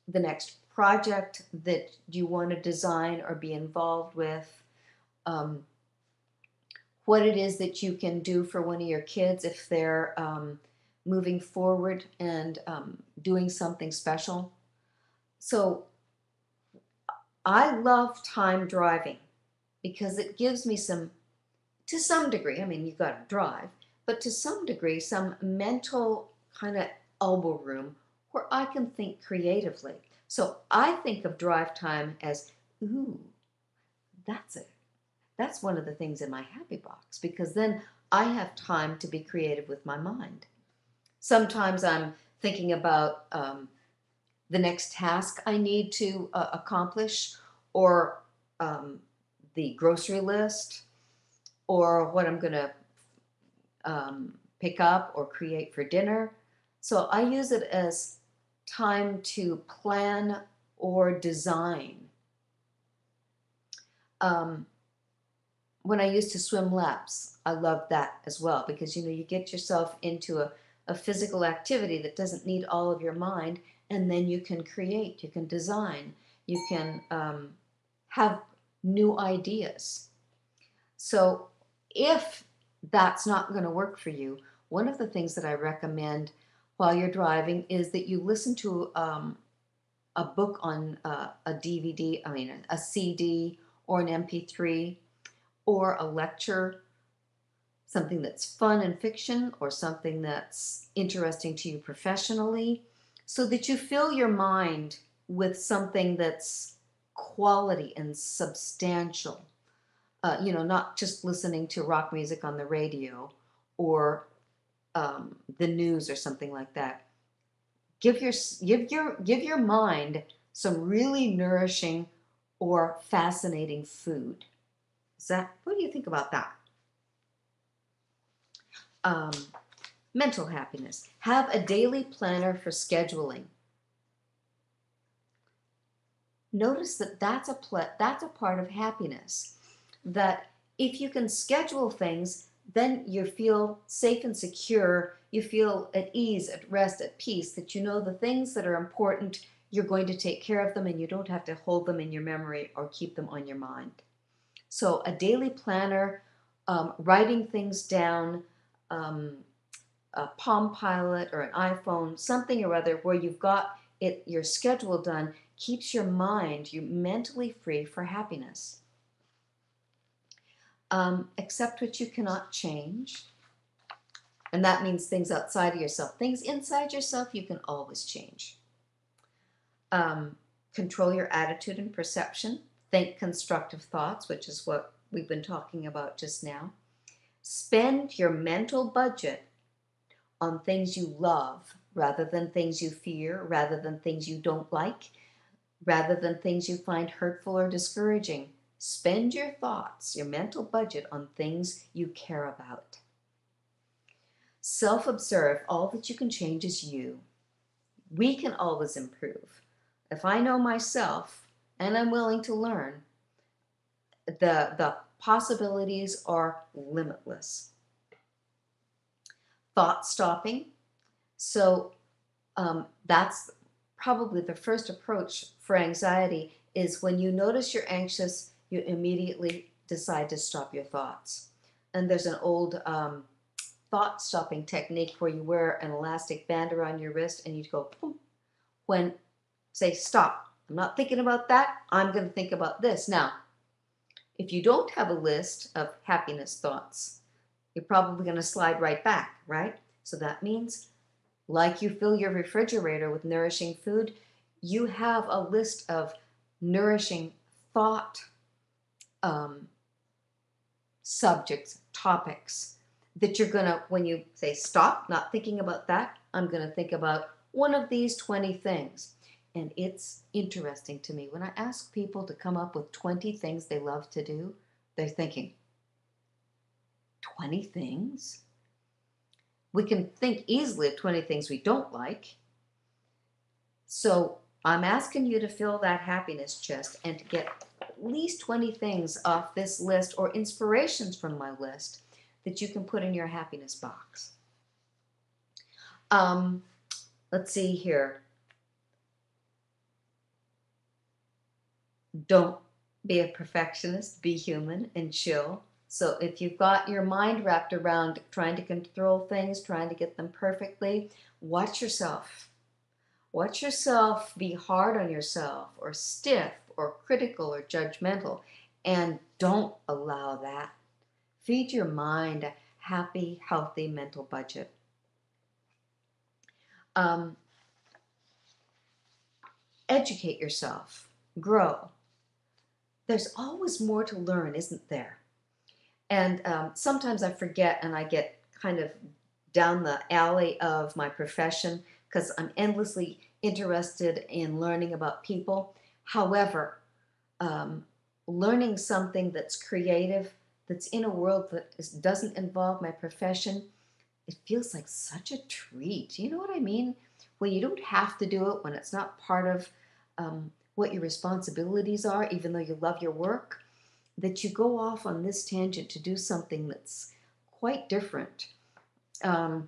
the next project that you want to design or be involved with, what it is that you can do for one of your kids if they're moving forward and doing something special. So I love time driving because it gives me some, to some degree, I mean, you've got to drive, but to some degree, some mental kind of elbow room where I can think creatively. So I think of drive time as, ooh, that's it. That's one of the things in my happy box because then I have time to be creative with my mind. Sometimes I'm thinking about the next task I need to accomplish, or the grocery list, or what I'm going to pick up or create for dinner. So I use it as time to plan or design. When I used to swim laps, I loved that as well because, you know, you get yourself into a physical activity that doesn't need all of your mind, and then you can create, you can design, you can have new ideas. So if that's not going to work for you, one of the things that I recommend while you're driving is that you listen to a book on a DVD, I mean a CD or an MP3 or a lecture, something that's fun and fiction or something that's interesting to you professionally, so that you fill your mind with something that's quality and substantial. You know, not just listening to rock music on the radio or the news or something like that. Give your mind some really nourishing or fascinating food. What do you think about that? Mental happiness. Have a daily planner for scheduling. Notice that that's a part of happiness. That if you can schedule things, then you feel safe and secure. You feel at ease, at rest, at peace, that you know the things that are important, you're going to take care of them and you don't have to hold them in your memory or keep them on your mind. So a daily planner, writing things down, a Palm Pilot or an iPhone, something or other where you've got your schedule done, keeps your mind, you mentally free for happiness. Accept what you cannot change. And that means things outside of yourself. Things inside yourself you can always change. Control your attitude and perception. Think constructive thoughts, which is what we've been talking about just now. Spend your mental budget on things you love rather than things you fear, rather than things you don't like, rather than things you find hurtful or discouraging. Spend your thoughts, your mental budget on things you care about. Self-observe. All that you can change is you. We can always improve. If I know myself and I'm willing to learn, the possibilities are limitless. thought stopping. So that's probably the first approach for anxiety is when you notice you're anxious, you immediately decide to stop your thoughts. And there's an old thought stopping technique where you wear an elastic band around your wrist and you go boom, when say stop. I'm not thinking about that. I'm going to think about this. Now, if you don't have a list of happiness thoughts, you're probably going to slide right back, right? So that means, like you fill your refrigerator with nourishing food, you have a list of nourishing thought subjects, topics that you're going to, when you say stop, not thinking about that, I'm going to think about one of these 20 things. And it's interesting to me when I ask people to come up with 20 things they love to do, they're thinking, 20 things? We can think easily of 20 things we don't like. So I'm asking you to fill that happiness chest and to get at least 20 things off this list or inspirations from my list that you can put in your happiness box. Let's see here. Don't be a perfectionist, be human and chill. So if you've got your mind wrapped around trying to control things, trying to get them perfectly, watch yourself. Watch yourself be hard on yourself or stiff or critical or judgmental, and don't allow that. Feed your mind a happy, healthy mental budget. Educate yourself. Grow. There's always more to learn, isn't there? And sometimes I forget and I get kind of down the alley of my profession because I'm endlessly interested in learning about people. However, learning something that's creative, that's in a world that doesn't involve my profession, it feels like such a treat. You know what I mean? When you don't have to do it, when it's not part of what your responsibilities are, even though you love your work, that you go off on this tangent to do something that's quite different. I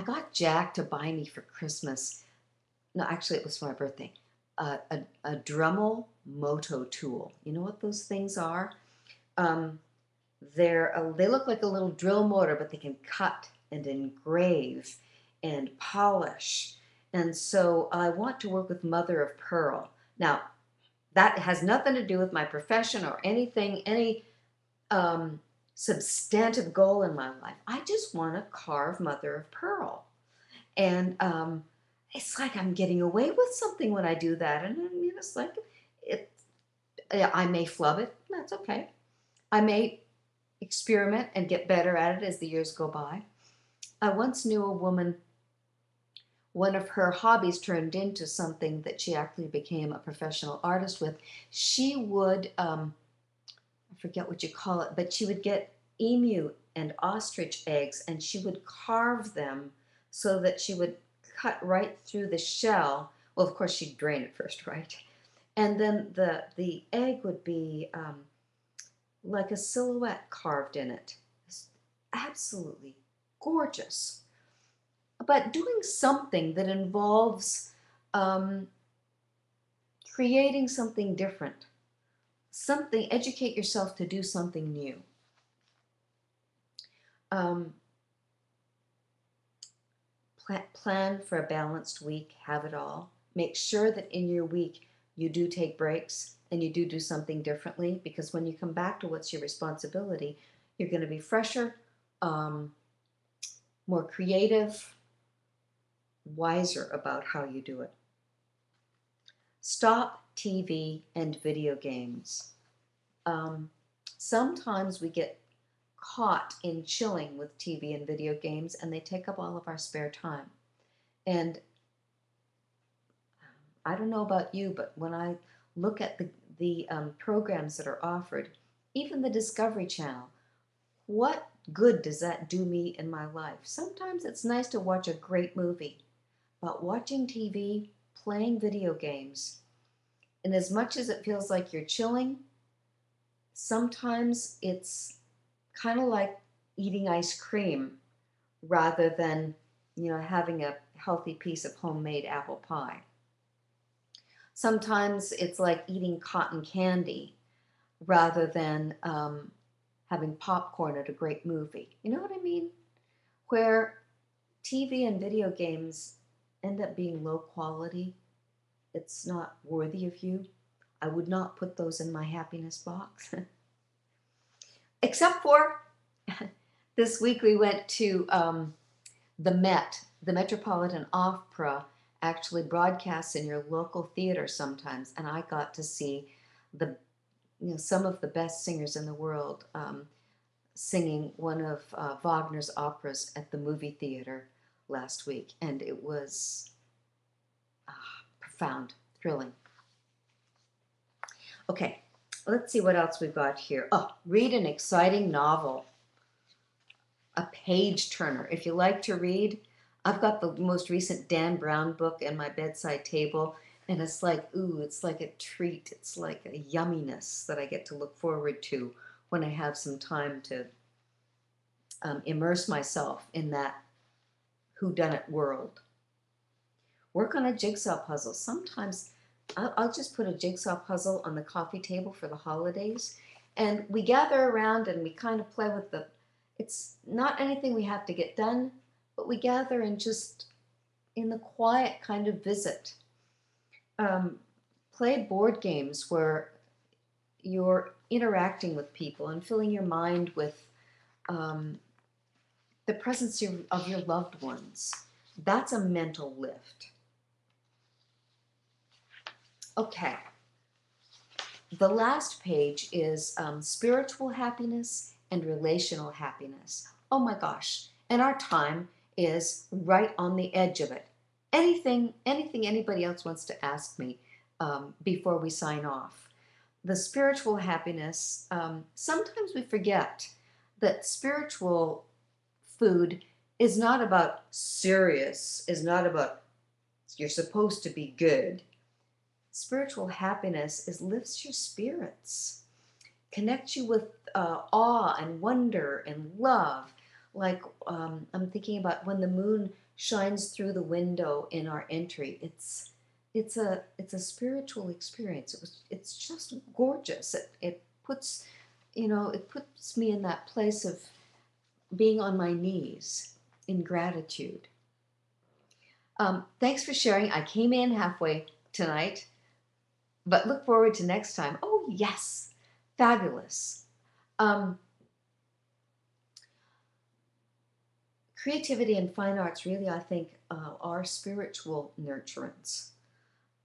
got Jack to buy me for Christmas, no, actually it was for my birthday, a Dremel Moto tool. You know what those things are? They look like a little drill motor, but they can cut and engrave and polish. And so I want to work with mother of pearl. Now, that has nothing to do with my profession or anything, any substantive goal in my life. I just want to carve mother of pearl. And it's like I'm getting away with something when I do that. And I mean, it's like, I may flub it. That's okay. I may experiment and get better at it as the years go by. I once knew a woman, one of her hobbies turned into something that she actually became a professional artist with. She would, I forget what you call it, but she would get emu and ostrich eggs and she would carve them so that she would cut right through the shell. Well, of course, she'd drain it first, right? And then the egg would be like a silhouette carved in it. It's absolutely gorgeous. But doing something that involves creating something different, educate yourself to do something new. Plan for a balanced week, have it all. Make sure that in your week you do take breaks and you do something differently, because when you come back to what's your responsibility, you're going to be fresher, more creative, wiser about how you do it. Stop TV and video games. Sometimes we get caught in chilling with TV and video games and they take up all of our spare time. And I don't know about you, but when I look at the programs that are offered, even the Discovery Channel, what good does that do me in my life? Sometimes it's nice to watch a great movie, but watching TV, playing video games, and as much as it feels like you're chilling, sometimes it's kind of like eating ice cream rather than, having a healthy piece of homemade apple pie. Sometimes it's like eating cotton candy rather than having popcorn at a great movie. You know what I mean? Where TV and video games end up being low quality, it's not worthy of you. I would not put those in my happiness box. Except for this week we went to the Met, the Metropolitan Opera actually broadcasts in your local theater sometimes, and I got to see the some of the best singers in the world singing one of Wagner's operas at the movie theater last week, and it was profound, thrilling. Okay, let's see what else we've got here. Oh, read an exciting novel, a page turner. If you like to read, I've got the most recent Dan Brown book in my bedside table, and it's like, ooh, it's like a treat. It's like a yumminess that I get to look forward to when I have some time to immerse myself in that whodunit world. Work on a jigsaw puzzle. Sometimes I'll just put a jigsaw puzzle on the coffee table for the holidays, and we gather around and we kind of play with it's not anything we have to get done, but we gather and just in the quiet kind of visit. Play board games where you're interacting with people and filling your mind with the presence of your loved ones. That's a mental lift. Okay. The last page is spiritual happiness and relational happiness. Oh my gosh. And our time is right on the edge of it. Anything anybody else wants to ask me before we sign off. The spiritual happiness, sometimes we forget that spiritual food is not about serious, is not about you're supposed to be good. Spiritual happiness lifts your spirits, connects you with awe and wonder and love. Like I'm thinking about when the moon shines through the window in our entry. It's a spiritual experience. It's just gorgeous. It puts me in that place of being on my knees in gratitude. Thanks for sharing. I came in halfway tonight, but look forward to next time. Oh yes, fabulous. Creativity and fine arts really, I think, are spiritual nurturance.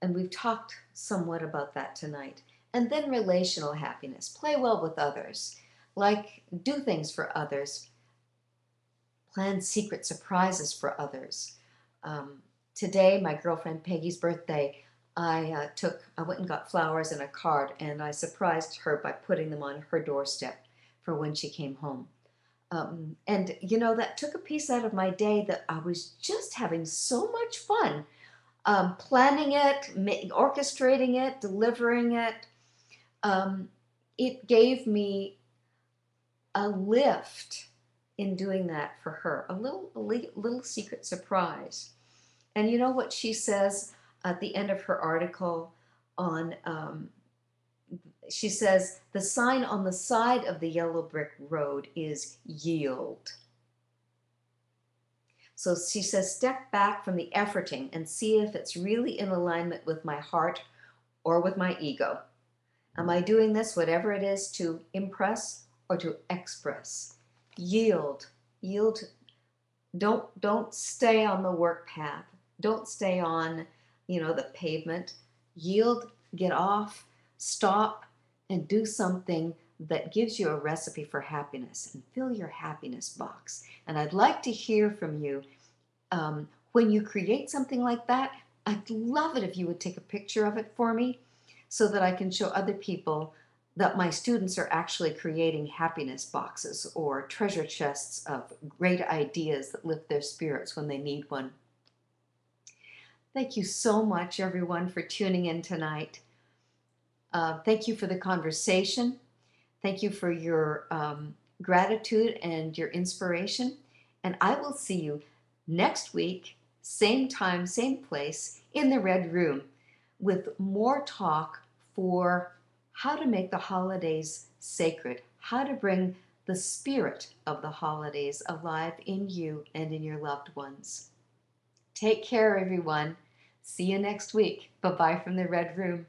And we've talked somewhat about that tonight. And then relational happiness. Play well with others. Like, do things for others. Plan secret surprises for others. Today, my girlfriend Peggy's birthday, I went and got flowers and a card, and I surprised her by putting them on her doorstep for when she came home. And that took a piece out of my day that I was just having so much fun planning it, orchestrating it, delivering it. It gave me a lift in doing that for her, a little secret surprise. And you know what she says at the end of her article on, she says, the sign on the side of the yellow brick road is yield. So she says, step back from the efforting and see if it's really in alignment with my heart or with my ego. Am I doing this, whatever it is, to impress or to express? Yield. Yield. Don't stay on the work path. Don't stay on, the pavement. Yield, get off, stop, and do something that gives you a recipe for happiness, and fill your happiness box. And I'd like to hear from you when you create something like that. I'd love it if you would take a picture of it for me so that I can show other people that my students are actually creating happiness boxes or treasure chests of great ideas that lift their spirits when they need one. Thank you so much, everyone, for tuning in tonight. Thank you for the conversation. Thank you for your gratitude and your inspiration. And I will see you next week, same time, same place, in the Red Room, with more talk for how to make the holidays sacred, how to bring the spirit of the holidays alive in you and in your loved ones. Take care, everyone. See you next week. Bye-bye from the Red Room.